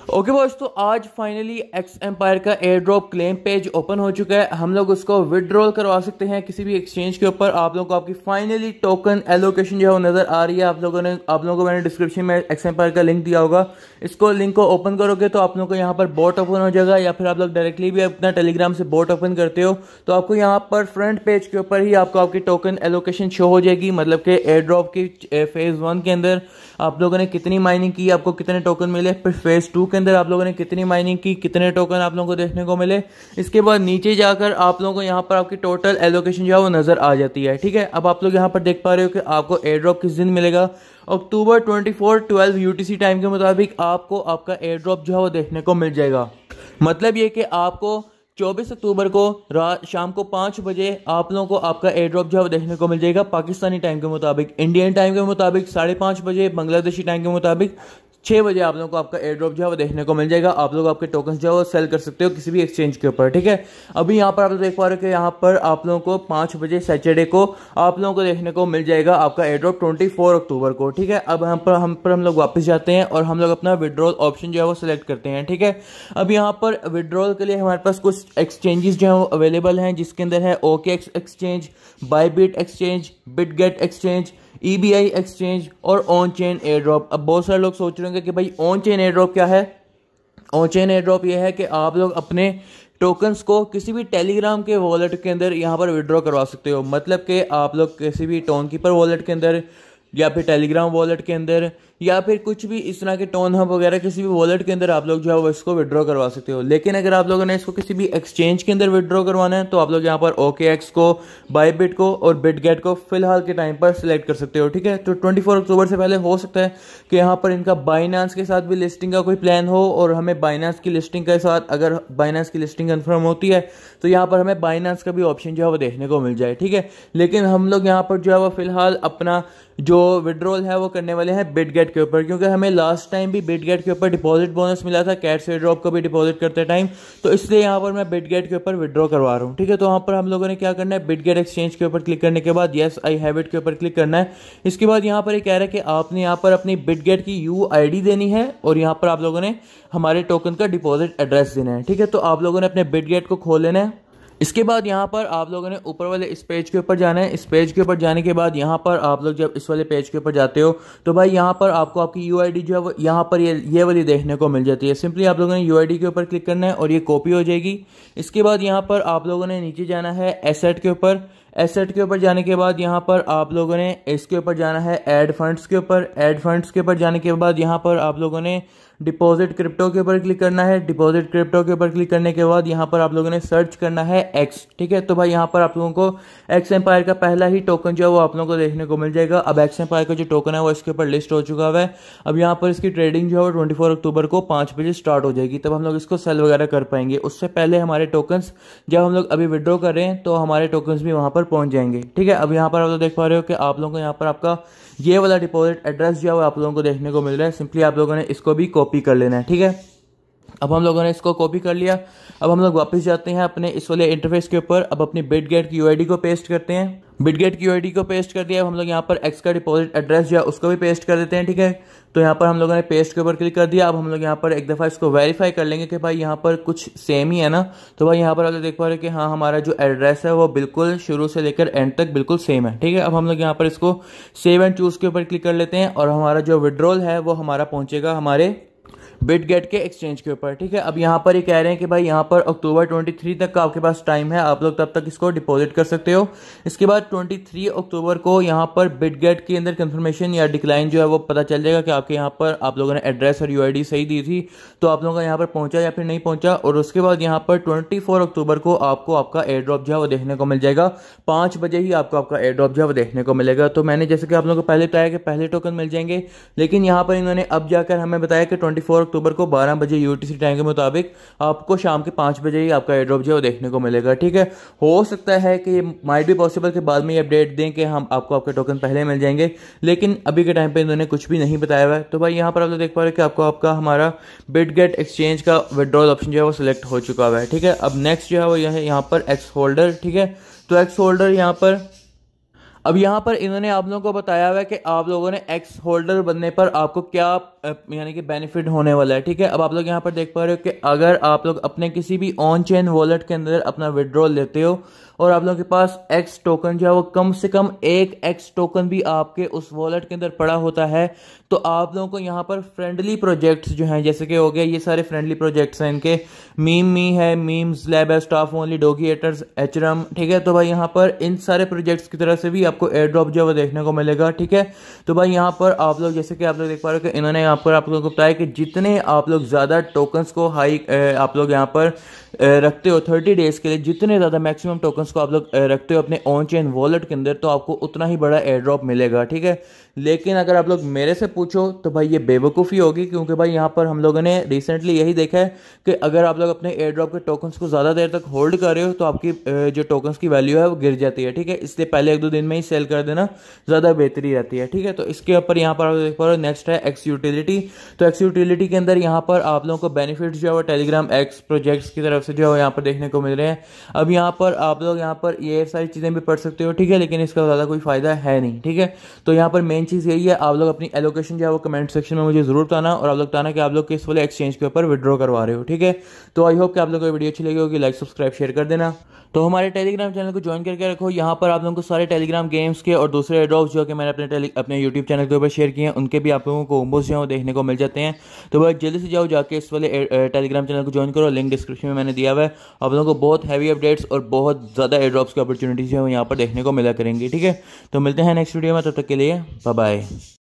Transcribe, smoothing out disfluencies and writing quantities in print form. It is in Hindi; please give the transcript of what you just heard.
ओके बॉस, तो आज फाइनली एक्स एम्पायर का air drop claim page open हो चुका है। हम लोग उसको विड्रॉल करवा सकते हैं किसी भी एक्सचेंज के ऊपर। आप लोगों को आपकी फाइनली टोकन एलोकेशन जो है वो नजर आ रही है। आप लोगों को मैंने डिस्क्रिप्शन में एक्स एम्पायर का लिंक दिया होगा। इसको लिंक को ओपन करोगे तो आप लोगों को यहाँ पर बोट ओपन हो जाएगा, या फिर आप लोग डायरेक्टली भी अपना टेलीग्राम से बोट ओपन करते हो तो आपको यहाँ पर फ्रंट पेज के ऊपर ही आपको आपकी टोकन एलोकेशन शो हो जाएगी। मतलब कि एयर ड्रॉप की फेज 1 के अंदर आप लोगों ने कितनी माइनिंग की, आपको कितने टोकन मिले, फिर फेज 2 के अंदर आप लोगों ने कितनी माइनिंग की, कितने टोकन आप लोगों को देखने को मिले। इसके बाद नीचे जाकर आप लोगों को यहाँ पर आपकी टोटल एलोकेशन जो है वो नजर आ जाती है। ठीक है, अब आप लोग यहाँ पर देख पा रहे हो कि आपको एयर ड्रॉप किस दिन मिलेगा। अक्टूबर 24 12 यूटीसी टाइम के मुताबिक आपको आपका एयर ड्रॉप जो है वो देखने को मिल जाएगा। मतलब ये कि आपको 24 अक्टूबर को रात शाम को 5 बजे आप लोगों को आपका एयर ड्रॉप जो है वो देखने को मिल जाएगा पाकिस्तानी टाइम के मुताबिक। इंडियन टाइम के मुताबिक 5:30 बजे, बांग्लादेशी टाइम के मुताबिक 6 बजे आप लोगों को आपका एयर ड्रॉप जो है वो देखने को मिल जाएगा। आप लोग आपके टोकन जो है वो सेल कर सकते हो किसी भी एक्सचेंज के ऊपर। ठीक है, अभी यहाँ पर आप लोग देख पा रहे हो कि यहाँ पर आप लोगों को 5 बजे सैटरडे को आप लोगों को देखने को मिल जाएगा आपका एयर ड्रॉप 24 अक्टूबर को। ठीक है, अब हम लोग वापस जाते हैं और हम लोग अपना विड्रॉल ऑप्शन जो है वो सिलेक्ट करते हैं। ठीक है, अब यहाँ पर विड्रॉल के लिए हमारे पास कुछ एक्सचेंजेस जो है वो अवेलेबल हैं, जिसके अंदर है OKX exchange, Bybit exchange, Bitget exchange, EBI exchange और ऑन चेन एयर ड्रॉप। अब बहुत सारे लोग सोच रहे होंगे कि भाई ऑन चेन एयर ड्रॉप क्या है। ऑन चेन एयर ड्रॉप ये है कि आप लोग अपने टोकन्स को किसी भी टेलीग्राम के वॉलेट के अंदर यहाँ पर विड्रॉ करवा सकते हो। मतलब कि आप लोग किसी भी टोन कीपर वॉलेट के अंदर या फिर टेलीग्राम वॉलेट के अंदर या फिर कुछ भी इस तरह के टोन हब वगैरह किसी भी वॉलेट के अंदर आप लोग जो है वो इसको विड्रॉ करवा सकते हो। लेकिन अगर आप लोगों ने इसको किसी भी एक्सचेंज के अंदर विड्रॉ करवाना है तो आप लोग यहाँ पर OKX को, बायबिट को और बिटगेट को फिलहाल के टाइम पर सिलेक्ट कर सकते हो। ठीक है, तो 24 अक्टूबर से पहले हो सकता है कि यहाँ पर इनका बाइनेंस के साथ भी लिस्टिंग का कोई प्लान हो, और हमें बाइनेंस की लिस्टिंग के साथ, अगर बाइनेंस की लिस्टिंग कंफर्म होती है तो यहाँ पर हमें बाइनेंस का भी ऑप्शन जो है वो देखने को मिल जाए। ठीक है, लेकिन हम लोग यहाँ पर जो है वो फिलहाल अपना जो विड्रॉल है वो करने वाले हैं बिटगेट के ऊपर, क्योंकि हमें लास्ट टाइम भी बिटगेट के ऊपर डिपॉजिट बोनस मिला था कैट्स एयर ड्रॉप को भी डिपॉजिट करते टाइम, तो इसलिए यहाँ पर मैं बिटगेट के ऊपर विड्रॉ करवा रहा हूँ। ठीक है, तो यहाँ पर हम लोगों ने क्या करना है, बिटगेट एक्सचेंज के ऊपर क्लिक करने के बाद येस आई हैव इट के ऊपर क्लिक करना है। इसके बाद यहाँ पर ये कह रहा है कि आपने यहाँ पर अपनी बिटगेट की UID देनी है और यहाँ पर आप लोगों ने हमारे टोकन का डिपॉजिट एड्रेस देना है। ठीक है, तो आप लोगों ने अपने बिटगेट को खोल लेना है। इसके बाद यहाँ पर आप लोगों ने ऊपर वाले इस पेज के ऊपर जाना है। इस पेज के ऊपर जाने के बाद यहाँ पर आप लोग जब इस वाले पेज के ऊपर जाते हो तो भाई यहाँ पर आपको आपकी UID जो है वो यहाँ पर ये वाली देखने को मिल जाती है। सिंपली आप लोगों ने UID के ऊपर क्लिक करना है और ये कॉपी हो जाएगी। इसके बाद यहाँ पर आप लोगों ने नीचे जाना है एसेट के ऊपर। एसेट के ऊपर जाने के बाद यहाँ पर आप लोगों ने इसके ऊपर जाना है ऐड फंड्स के ऊपर। ऐड फंड्स के ऊपर जाने के बाद यहाँ पर आप लोगों ने डिपॉजिट क्रिप्टो के ऊपर क्लिक करना है। डिपॉजिट क्रिप्टो के ऊपर क्लिक करने के बाद यहाँ पर आप लोगों ने सर्च करना है X। ठीक है, तो भाई यहाँ पर आप लोगों को एक्स एम्पायर का पहला ही टोकन जो है वो आप लोगों को देखने को मिल जाएगा। अब एक्स एम्पायर का जो टोकन है वो इसके ऊपर लिस्ट हो चुका है। अब यहाँ पर इसकी ट्रेडिंग जो है वो 24 अक्टूबर को 5 बजे स्टार्ट हो जाएगी, तब हम लोग इसको सेल वगैरह कर पाएंगे। उससे पहले हमारे टोकन्स जब हम लोग अभी विड्रॉ कर रहे हैं तो हमारे टोकन्स भी वहाँ पर पहुँच जाएंगे। ठीक है, अब यहाँ पर आप लोग देख पा रहे हो कि आप लोगों को यहाँ पर आपका ये वाला डिपॉजिट एड्रेस जो है वो आप लोगों को देखने को मिल रहा है। सिंपली आप लोगों ने इसको भी कॉपी कर लेना है। ठीक है, अब हम लोगों ने इसको कॉपी कर लिया। अब हम लोग वापस जाते हैं अपने इस वाले इंटरफेस के ऊपर। अब अपनी बिटगेट की UID को पेस्ट करते हैं। बिटगेट की UID को पेस्ट कर दिया। अब हम लोग यहाँ पर X का डिपॉजिट एड्रेस जो है उसको भी पेस्ट कर देते हैं। ठीक है, तो यहाँ पर हम लोगों ने पेस्ट के ऊपर क्लिक कर दिया। अब हम लोग यहाँ पर एक दफ़ा इसको वेरीफाई कर लेंगे कि भाई यहाँ पर कुछ सेम ही है ना। तो भाई यहाँ पर आप देख पा रहे हैं कि हाँ, हमारा जो एड्रेस है वो बिल्कुल शुरू से लेकर एंड तक बिल्कुल सेम है। ठीक है, अब हम लोग यहाँ पर इसको सेव एंड चूज के ऊपर क्लिक कर लेते हैं और हमारा जो विड्रॉल है वो हमारा पहुंचेगा हमारे बिटगेट के एक्सचेंज के ऊपर। ठीक है, अब यहाँ पर ये कह रहे हैं कि भाई यहाँ पर अक्टूबर 23 तक का आपके पास टाइम है, आप लोग तब तक इसको डिपॉजिट कर सकते हो। इसके बाद 23 अक्टूबर को यहाँ पर बिटगेट के अंदर कंफर्मेशन या डिक्लाइन जो है वो पता चल जाएगा कि आपके यहाँ पर आप लोगों ने एड्रेस और UID सही दी थी तो आप लोगों का यहाँ पर पहुंचा या फिर नहीं पहुंचा। और उसके बाद यहाँ पर 24 अक्टूबर को आपको आपका एयर ड्रॉप जो है वो देखने को मिल जाएगा। 5 बजे ही आपको आपका एयर ड्रॉप जो है वो देखने को मिलेगा। तो मैंने जैसे कि आप लोगों को पहले बताया कि पहले टोकन मिल जाएंगे, लेकिन यहाँ पर इन्होंने अब जाकर हमें बताया कि 24 अक्टूबर को 12 बजे UTC टाइम के मुताबिक आपको शाम के 5 बजे ही आपका एयर ड्रॉप जो है वो देखने को मिलेगा। ठीक है, हो सकता है कि ये माइट भी पॉसिबल के बाद में ये अपडेट दें कि हम आपको आपके टोकन पहले मिल जाएंगे, लेकिन अभी के टाइम पे इन्होंने कुछ भी नहीं बताया हुआ है। तो भाई यहाँ पर आप लोग देख पा रहे हैं कि आपको आपका हमारा बिटगेट एक्सचेंज का विड्रॉल ऑप्शन जो है वो सिलेक्ट हो चुका है। ठीक है, अब नेक्स्ट जो है वो यह है यहाँ पर एक्स होल्डर। ठीक है, तो एक्स होल्डर यहाँ पर अब यहाँ पर इन्होंने आप लोगों को बताया हुआ है कि आप लोगों ने एक्स होल्डर बनने पर आपको क्या यानी कि बेनिफिट होने वाला है। ठीक है, अब आप लोग यहाँ पर देख पा रहे हो कि अगर आप लोग अपने किसी भी ऑन चेन वॉलेट के अंदर अपना विड्रॉल लेते हो और आप लोगों के पास एक्स टोकन जो है वो कम से कम एक एक्स टोकन भी आपके उस वॉलेट के अंदर पड़ा होता है, तो आप लोगों को यहाँ पर फ्रेंडली प्रोजेक्ट्स जो हैं, जैसे कि हो गया ये सारे फ्रेंडली प्रोजेक्ट्स हैं इनके, मीम मी है, मीम्स लैब है, स्टाफ ओनली, डोगीएटर्स, एचरम। ठीक है, तो भाई यहाँ पर इन सारे प्रोजेक्ट्स की तरफ से भी आपको एयर ड्रॉप जो है वो देखने को मिलेगा। ठीक है, तो भाई यहाँ पर आप लोग जैसे कि आप लोग देख पा रहे हो कि इन्होंने यहाँ पर आप लोगों को बताया कि जितने आप लोग ज़्यादा टोकन्स को आप लोग यहाँ पर रखते हो 30 डेज के लिए, जितने ज़्यादा मैक्सिमम टोकन्स को आप लोग रखते हो अपने ऑन चेन वॉलेट के अंदर, तो आपको उतना ही बड़ा एयर ड्रॉप मिलेगा। ठीक है, लेकिन अगर आप लोग मेरे से पूछो तो भाई ये बेवकूफ़ी होगी, क्योंकि भाई यहाँ पर हम लोगों ने रिसेंटली यही देखा है कि अगर आप लोग अपने एयर ड्रॉप के टोकन्स को ज़्यादा देर तक होल्ड कर रहे हो तो आपकी जो टोकन्स की वैल्यू है वो गिर जाती है। ठीक है, इसलिए पहले 1-2 दिन में ही सेल कर देना ज़्यादा बेहतरी रहती है। ठीक है, तो इसके ऊपर यहाँ पर आप देख पा रहे हो नेक्स्ट है एक्स यूटिलिटी। तो एक्स यूटिलिटी के अंदर यहाँ पर आप लोगों को बेनिफिट्स जो है वो टेलीग्राम एक्स प्रोजेक्ट्स की तरफ से जो है यहाँ पर देखने को मिल रहे हैं। अब यहाँ पर आप लोग यहाँ पर ये सारी चीज़ें भी पढ़ सकते हो। ठीक है, लेकिन इसका ज़्यादा कोई फ़ायदा है नहीं। ठीक है, तो यहाँ पर मेन चीज़ यही है, आप लोग अपनी एलोकेशन जो है वो कमेंट सेक्शन में मुझे जरूर बताना, और आप लोग बताना कि आप लोग किस वाले एक्सचेंज के ऊपर विड्रॉ करवा रहे हो। ठीक है, तो आई होप कि आप लोगों को वीडियो अच्छी लगी होगी, लाइक सब्सक्राइब शेयर कर देना। तो हमारे टेलीग्राम चैनल को ज्वाइन करके रखो, यहाँ पर आप लोगों को सारे टेलीग्राम गेम्स के और दूसरे एयरड्रॉप्स जो कि मैंने अपने यूट्यूब चैनल के ऊपर शेयर किए हैं उनके भी आप लोगों को कोम्बोस जो है देखने को मिल जाते हैं। तो भाई जल्दी से जाओ जाके इस वाले टेलीग्राम चैनल को ज्वाइन करो, लिंक डिस्क्रिप्शन में मैंने दिया हुआ है। आप लोगों को बहुत हैवी अपडेट्स और बहुत ज़्यादा एयरड्रॉप्स की अपॉर्चुनिटीज़ जो है यहाँ पर देखने को मिला करेंगी। ठीक है, तो मिलते हैं नेक्स्ट वीडियो में, तब तक के लिए बाय बाय।